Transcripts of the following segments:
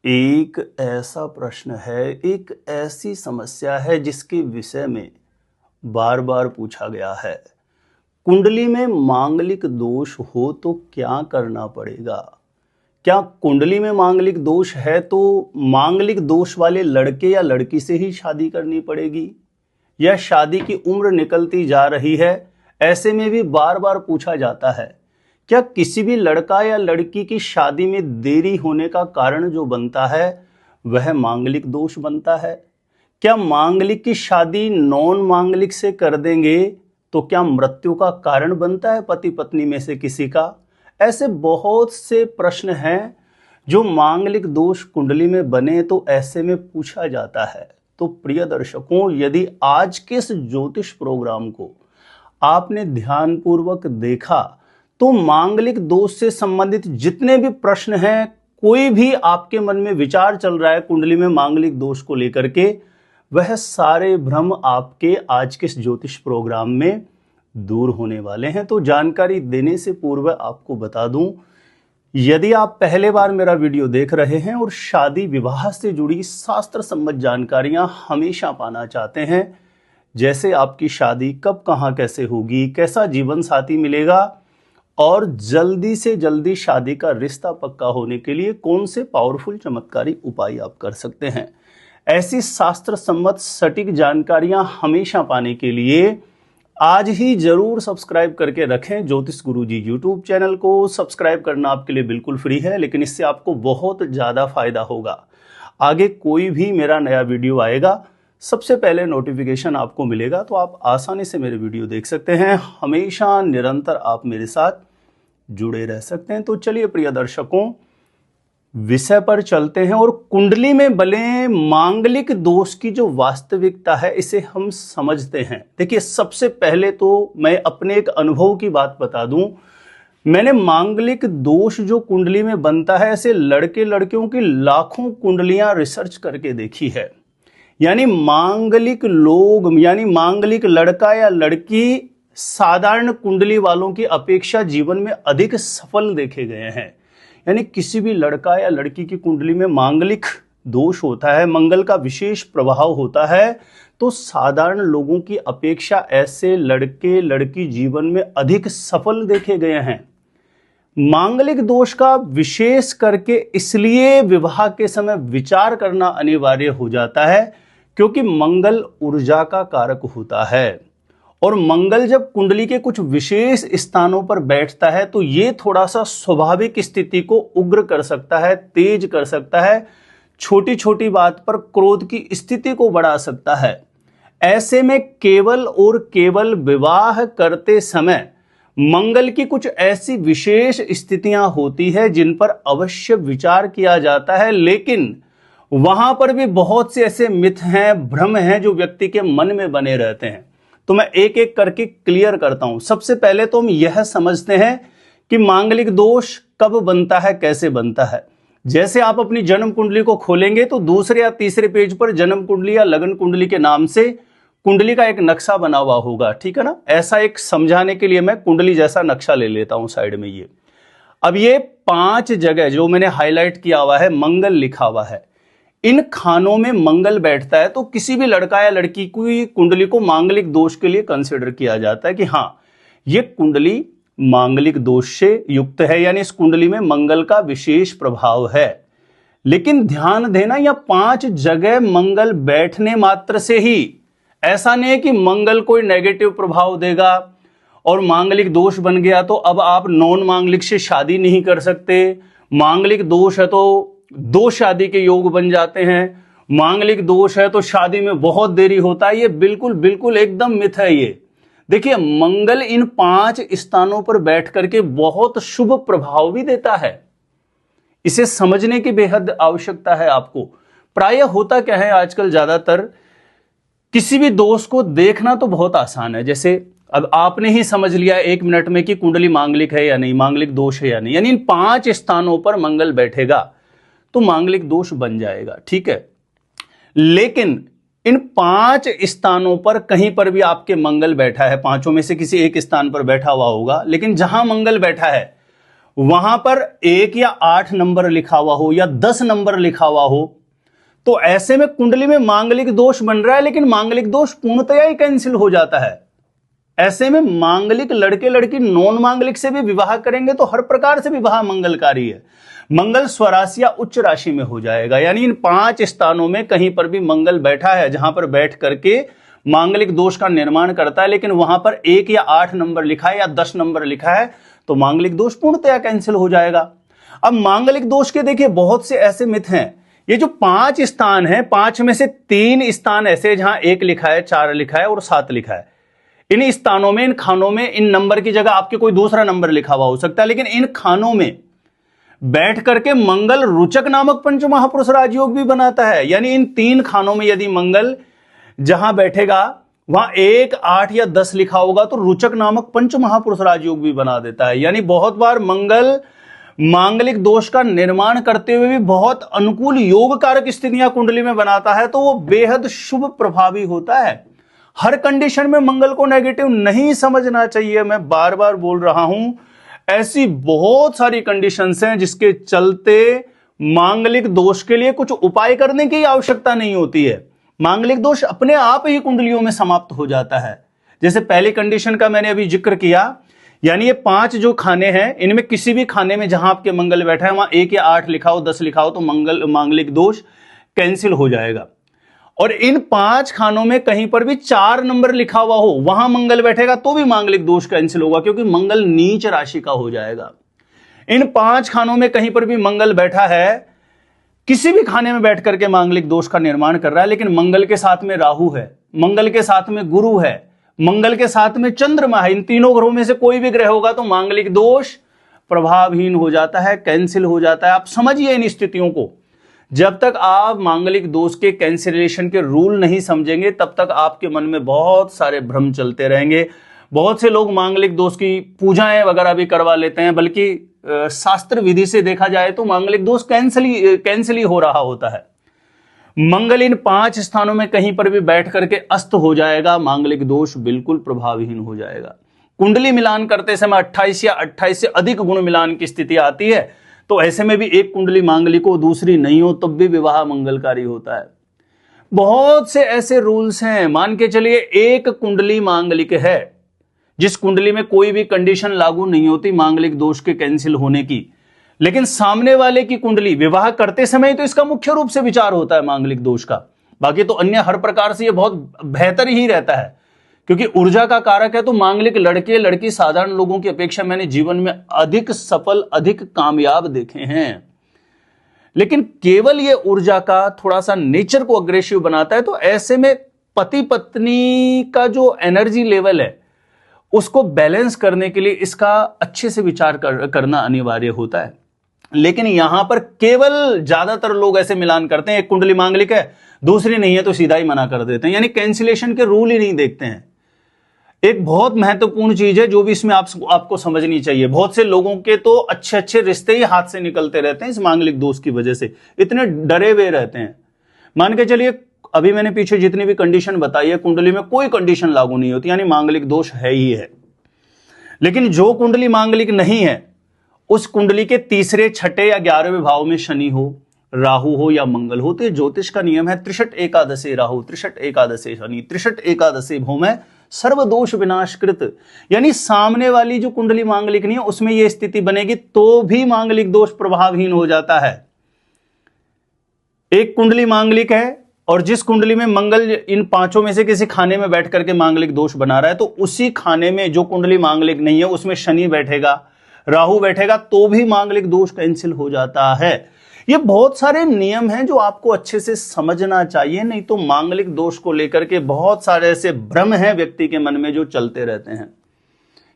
एक ऐसा प्रश्न है, एक ऐसी समस्या है जिसके विषय में बार बार पूछा गया है। कुंडली में मांगलिक दोष हो तो क्या करना पड़ेगा? क्या कुंडली में मांगलिक दोष है तो मांगलिक दोष वाले लड़के या लड़की से ही शादी करनी पड़ेगी, या शादी की उम्र निकलती जा रही है? ऐसे में भी बार बार पूछा जाता है, क्या किसी भी लड़का या लड़की की शादी में देरी होने का कारण जो बनता है वह मांगलिक दोष बनता है? क्या मांगलिक की शादी नॉन मांगलिक से कर देंगे तो क्या मृत्यु का कारण बनता है पति पत्नी में से किसी का? ऐसे बहुत से प्रश्न हैं जो मांगलिक दोष कुंडली में बने तो ऐसे में पूछा जाता है। तो प्रिय दर्शकों, यदि आज के इस ज्योतिष प्रोग्राम को आपने ध्यानपूर्वक देखा तो मांगलिक दोष से संबंधित जितने भी प्रश्न हैं, कोई भी आपके मन में विचार चल रहा है कुंडली में मांगलिक दोष को लेकर के, वह सारे भ्रम आपके आज के इस ज्योतिष प्रोग्राम में दूर होने वाले हैं। तो जानकारी देने से पूर्व आपको बता दूं, यदि आप पहले बार मेरा वीडियो देख रहे हैं और शादी विवाह से जुड़ी शास्त्र सम्मत जानकारियां हमेशा पाना चाहते हैं, जैसे आपकी शादी कब कहां कैसे होगी, कैसा जीवन साथी मिलेगा और जल्दी से जल्दी शादी का रिश्ता पक्का होने के लिए कौन से पावरफुल चमत्कारी उपाय आप कर सकते हैं, ऐसी शास्त्र सम्मत सटीक जानकारियां हमेशा पाने के लिए आज ही जरूर सब्सक्राइब करके रखें ज्योतिष गुरुजी यूट्यूब चैनल को। सब्सक्राइब करना आपके लिए बिल्कुल फ्री है, लेकिन इससे आपको बहुत ज़्यादा फायदा होगा। आगे कोई भी मेरा नया वीडियो आएगा, सबसे पहले नोटिफिकेशन आपको मिलेगा, तो आप आसानी से मेरे वीडियो देख सकते हैं। हमेशा निरंतर आप मेरे साथ जुड़े रह सकते हैं। तो चलिए प्रिय दर्शकों, विषय पर चलते हैं और कुंडली में बने मांगलिक दोष की जो वास्तविकता है इसे हम समझते हैं। देखिए, सबसे पहले तो मैं अपने एक अनुभव की बात बता दूं। मैंने मांगलिक दोष जो कुंडली में बनता है, ऐसे लड़के लड़कियों की लाखों कुंडलियां रिसर्च करके देखी है। यानी मांगलिक लोग, यानी मांगलिक लड़का या लड़की साधारण कुंडली वालों की अपेक्षा जीवन में अधिक सफल देखे गए हैं। यानी किसी भी लड़का या लड़की की कुंडली में मांगलिक दोष होता है, मंगल का विशेष प्रभाव होता है, तो साधारण लोगों की अपेक्षा ऐसे लड़के लड़की जीवन में अधिक सफल देखे गए हैं। मांगलिक दोष का विशेष करके इसलिए विवाह के समय विचार करना अनिवार्य हो जाता है क्योंकि मंगल ऊर्जा का कारक होता है, और मंगल जब कुंडली के कुछ विशेष स्थानों पर बैठता है तो ये थोड़ा सा स्वाभाविक स्थिति को उग्र कर सकता है, तेज कर सकता है, छोटी छोटी बात पर क्रोध की स्थिति को बढ़ा सकता है। ऐसे में केवल और केवल विवाह करते समय मंगल की कुछ ऐसी विशेष स्थितियां होती है जिन पर अवश्य विचार किया जाता है, लेकिन वहां पर भी बहुत से ऐसे मिथ हैं, भ्रम हैं जो व्यक्ति के मन में बने रहते हैं। तो मैं एक एक करके क्लियर करता हूं। सबसे पहले तो हम यह समझते हैं कि मांगलिक दोष कब बनता है, कैसे बनता है। जैसे आप अपनी जन्म कुंडली को खोलेंगे तो दूसरे या तीसरे पेज पर जन्म कुंडली या लगन कुंडली के नाम से कुंडली का एक नक्शा बना हुआ होगा, ठीक है ना। ऐसा एक समझाने के लिए मैं कुंडली जैसा नक्शा ले लेता हूं साइड में। ये अब ये 5 जगह जो मैंने हाईलाइट किया हुआ है, मंगल लिखा हुआ है, इन खानों में मंगल बैठता है तो किसी भी लड़का या लड़की की कुंडली को मांगलिक दोष के लिए कंसिडर किया जाता है कि हां, ये कुंडली मांगलिक दोष से युक्त है, यानी इस कुंडली में मंगल का विशेष प्रभाव है। लेकिन ध्यान देना, यह 5 जगह मंगल बैठने मात्र से ही ऐसा नहीं है कि मंगल कोई नेगेटिव प्रभाव देगा और मांगलिक दोष बन गया तो अब आप नॉन मांगलिक से शादी नहीं कर सकते। मांगलिक दोष है तो 2 शादी के योग बन जाते हैं, मांगलिक दोष है तो शादी में बहुत देरी होता है। ये बिल्कुल बिल्कुल एकदम मिथ है। ये देखिए, मंगल इन 5 स्थानों पर बैठ करके बहुत शुभ प्रभाव भी देता है। इसे समझने की बेहद आवश्यकता है आपको। प्रायः होता क्या है आजकल, ज्यादातर किसी भी दोष को देखना तो बहुत आसान है। जैसे अब आपने ही समझ लिया 1 मिनट में कि कुंडली मांगलिक है या नहीं, मांगलिक दोष है या नहीं, यानी इन 5 स्थानों पर मंगल बैठेगा तो मांगलिक दोष बन जाएगा, ठीक है। लेकिन इन 5 स्थानों पर कहीं पर भी आपके मंगल बैठा है, 5 में से किसी एक स्थान पर बैठा हुआ होगा, लेकिन जहां मंगल बैठा है वहां पर 1 या 8 नंबर लिखा हुआ हो या 10 नंबर लिखा हुआ हो, तो ऐसे में कुंडली में मांगलिक दोष बन रहा है, लेकिन मांगलिक दोष पूर्णतया ही कैंसिल हो जाता है। ऐसे में मांगलिक लड़के लड़की नॉन मांगलिक से भी विवाह करेंगे तो हर प्रकार से विवाह मंगलकारी है। मंगल स्वराशि या उच्च राशि में हो जाएगा, यानी इन 5 स्थानों में कहीं पर भी मंगल बैठा है जहां पर बैठ करके मांगलिक दोष का निर्माण करता है, लेकिन वहां पर 1 या 8 नंबर लिखा है या 10 नंबर लिखा है तो मांगलिक दोष पूर्णतया कैंसिल हो जाएगा। अब मांगलिक दोष के देखिए बहुत से ऐसे मिथ हैं। ये जो 5 स्थान है, 5 में से 3 स्थान ऐसे जहां 1 लिखा है, 4 लिखा है और 7 लिखा है। इन स्थानों में, इन खानों में, इन नंबर की जगह आपके कोई दूसरा नंबर लिखा हुआ हो सकता है, लेकिन इन खानों में बैठ करके मंगल रुचक नामक पंच महापुरुष राजयोग भी बनाता है। यानी इन 3 खानों में यदि मंगल जहां बैठेगा वहां 1, 8 या 10 लिखा होगा तो रुचक नामक पंच महापुरुष राजयोग भी बना देता है। यानी बहुत बार मंगल मांगलिक दोष का निर्माण करते हुए भी बहुत अनुकूल योग कारक स्थितियां कुंडली में बनाता है, तो वो बेहद शुभ प्रभावी होता है। हर कंडीशन में मंगल को नेगेटिव नहीं समझना चाहिए। मैं बार बार बोल रहा हूं, ऐसी बहुत सारी कंडीशंस हैं जिसके चलते मांगलिक दोष के लिए कुछ उपाय करने की आवश्यकता नहीं होती है। मांगलिक दोष अपने आप ही कुंडलियों में समाप्त हो जाता है। जैसे पहली कंडीशन का मैंने अभी जिक्र किया, यानी ये 5 जो खाने हैं, इनमें किसी भी खाने में जहां आपके मंगल बैठा है वहां 1 या 8 लिखा हो, 10 लिखा हो तो मांगलिक दोष कैंसिल हो जाएगा। और इन 5 खानों में कहीं पर भी 4 नंबर लिखा हुआ हो, वहां मंगल बैठेगा तो भी मांगलिक दोष कैंसिल होगा, क्योंकि मंगल नीच राशि का हो जाएगा। इन 5 खानों में कहीं पर भी मंगल बैठा है, किसी भी खाने में बैठ करके मांगलिक दोष का निर्माण कर रहा है, लेकिन मंगल के साथ में राहु है, मंगल के साथ में गुरु है, मंगल के साथ में चंद्रमा है, इन तीनों ग्रहों में से कोई भी ग्रह होगा तो मांगलिक दोष प्रभावहीन हो जाता है, कैंसिल हो जाता है। आप समझिए इन स्थितियों को। जब तक आप मांगलिक दोष के कैंसिलेशन के रूल नहीं समझेंगे तब तक आपके मन में बहुत सारे भ्रम चलते रहेंगे। बहुत से लोग मांगलिक दोष की पूजाएं वगैरह भी करवा लेते हैं, बल्कि शास्त्र विधि से देखा जाए तो मांगलिक दोष कैंसिल ही हो रहा होता है। मंगल इन 5 स्थानों में कहीं पर भी बैठ करके अस्त हो जाएगा, मांगलिक दोष बिल्कुल प्रभावहीन हो जाएगा। कुंडली मिलान करते समय 28 या 28 से अधिक गुण मिलान की स्थिति आती है, तो ऐसे में भी एक कुंडली मांगलिक हो दूसरी नहीं हो तब भी विवाह मंगलकारी होता है। बहुत से ऐसे रूल्स हैं। मान के चलिए एक कुंडली मांगलिक है जिस कुंडली में कोई भी कंडीशन लागू नहीं होती मांगलिक दोष के कैंसिल होने की, लेकिन सामने वाले की कुंडली विवाह करते समय तो इसका मुख्य रूप से विचार होता है मांगलिक दोष का। बाकी तो अन्य हर प्रकार से यह बहुत बेहतर ही रहता है, क्योंकि ऊर्जा का कारक है। तो मांगलिक लड़के लड़की साधारण लोगों की अपेक्षा मैंने जीवन में अधिक सफल, अधिक कामयाब देखे हैं। लेकिन केवल ये ऊर्जा का थोड़ा सा नेचर को अग्रेसिव बनाता है, तो ऐसे में पति पत्नी का जो एनर्जी लेवल है उसको बैलेंस करने के लिए इसका अच्छे से विचार करना अनिवार्य होता है। लेकिन यहां पर केवल ज्यादातर लोग ऐसे मिलान करते हैं, एक कुंडली मांगलिक है दूसरी नहीं है तो सीधा ही मना कर देते हैं, यानी कैंसिलेशन के रूल ही नहीं देखते हैं। एक बहुत महत्वपूर्ण चीज है जो भी इसमें आपको समझनी चाहिए। बहुत से लोगों के तो अच्छे अच्छे रिश्ते ही हाथ से निकलते रहते हैं इस मांगलिक दोष की वजह से, इतने डरे हुए रहते हैं। मान के चलिए अभी मैंने पीछे जितनी भी कंडीशन बताई है, कुंडली में कोई कंडीशन लागू नहीं होती, यानी मांगलिक दोष है ही है। लेकिन जो कुंडली मांगलिक नहीं है उस कुंडली के तीसरे, छठे या 11वें भाव में शनि हो, राहु हो या मंगल हो, तो ज्योतिष का नियम है 63 एकादशे राहु, 63 एकादशे शनि, 63 एकादशे भौम सर्वदोष विनाशकृत। यानी सामने वाली जो कुंडली मांगलिक नहीं है उसमें यह स्थिति बनेगी तो भी मांगलिक दोष प्रभावहीन हो जाता है। एक कुंडली मांगलिक है और जिस कुंडली में मंगल इन 5 में से किसी खाने में बैठ करके मांगलिक दोष बना रहा है, तो उसी खाने में जो कुंडली मांगलिक नहीं है उसमें शनि बैठेगा, राहु बैठेगा, तो भी मांगलिक दोष कैंसिल हो जाता है। ये बहुत सारे नियम हैं जो आपको अच्छे से समझना चाहिए, नहीं तो मांगलिक दोष को लेकर के बहुत सारे ऐसे भ्रम हैं व्यक्ति के मन में जो चलते रहते हैं।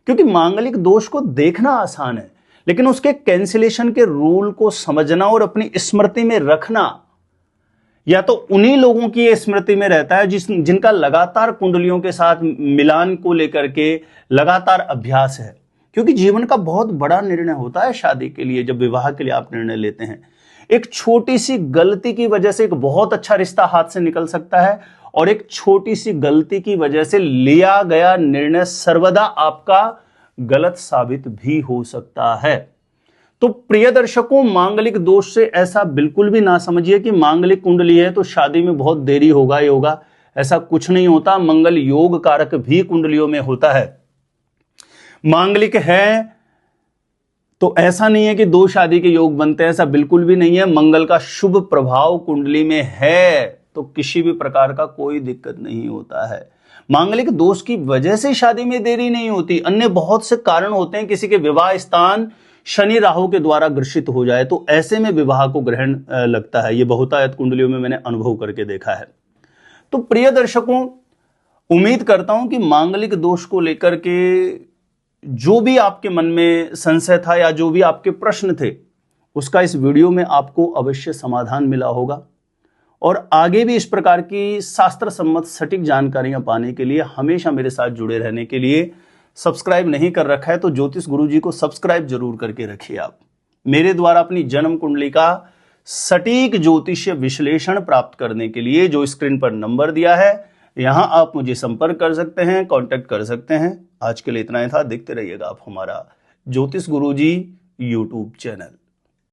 क्योंकि मांगलिक दोष को देखना आसान है, लेकिन उसके कैंसिलेशन के रूल को समझना और अपनी स्मृति में रखना या तो उन्हीं लोगों की स्मृति में रहता है जिनका लगातार कुंडलियों के साथ मिलान को लेकर के लगातार अभ्यास है। क्योंकि जीवन का बहुत बड़ा निर्णय होता है शादी के लिए, जब विवाह के लिए आप निर्णय लेते हैं। एक छोटी सी गलती की वजह से एक बहुत अच्छा रिश्ता हाथ से निकल सकता है, और एक छोटी सी गलती की वजह से लिया गया निर्णय सर्वदा आपका गलत साबित भी हो सकता है। तो प्रिय दर्शकों, मांगलिक दोष से ऐसा बिल्कुल भी ना समझिए कि मांगलिक कुंडली है तो शादी में बहुत देरी होगा ही होगा। ऐसा कुछ नहीं होता। मंगल योग कारक भी कुंडलियों में होता है। मांगलिक है तो ऐसा नहीं है कि दो शादी के योग बनते हैं, ऐसा बिल्कुल भी नहीं है। मंगल का शुभ प्रभाव कुंडली में है तो किसी भी प्रकार का कोई दिक्कत नहीं होता है। मांगलिक दोष की वजह से शादी में देरी नहीं होती। अन्य बहुत से कारण होते हैं। किसी के विवाह स्थान शनि राहु के द्वारा ग्रसित हो जाए तो ऐसे में विवाह को ग्रहण लगता है। यह बहुतायत कुंडलियों में मैंने अनुभव करके देखा है। तो प्रिय दर्शकों, उम्मीद करता हूं कि मांगलिक दोष को लेकर के जो भी आपके मन में संशय था या जो भी आपके प्रश्न थे, उसका इस वीडियो में आपको अवश्य समाधान मिला होगा। और आगे भी इस प्रकार की शास्त्र सम्मत सटीक जानकारियां पाने के लिए, हमेशा मेरे साथ जुड़े रहने के लिए, सब्सक्राइब नहीं कर रखा है तो ज्योतिष गुरुजी को सब्सक्राइब जरूर करके रखिए। आप मेरे द्वारा अपनी जन्म कुंडली का सटीक ज्योतिषीय विश्लेषण प्राप्त करने के लिए जो स्क्रीन पर नंबर दिया है, यहां आप मुझे संपर्क कर सकते हैं, कांटेक्ट कर सकते हैं। आज के लिए इतना ही था। देखते रहिएगा आप हमारा ज्योतिष गुरुजी यूट्यूब चैनल।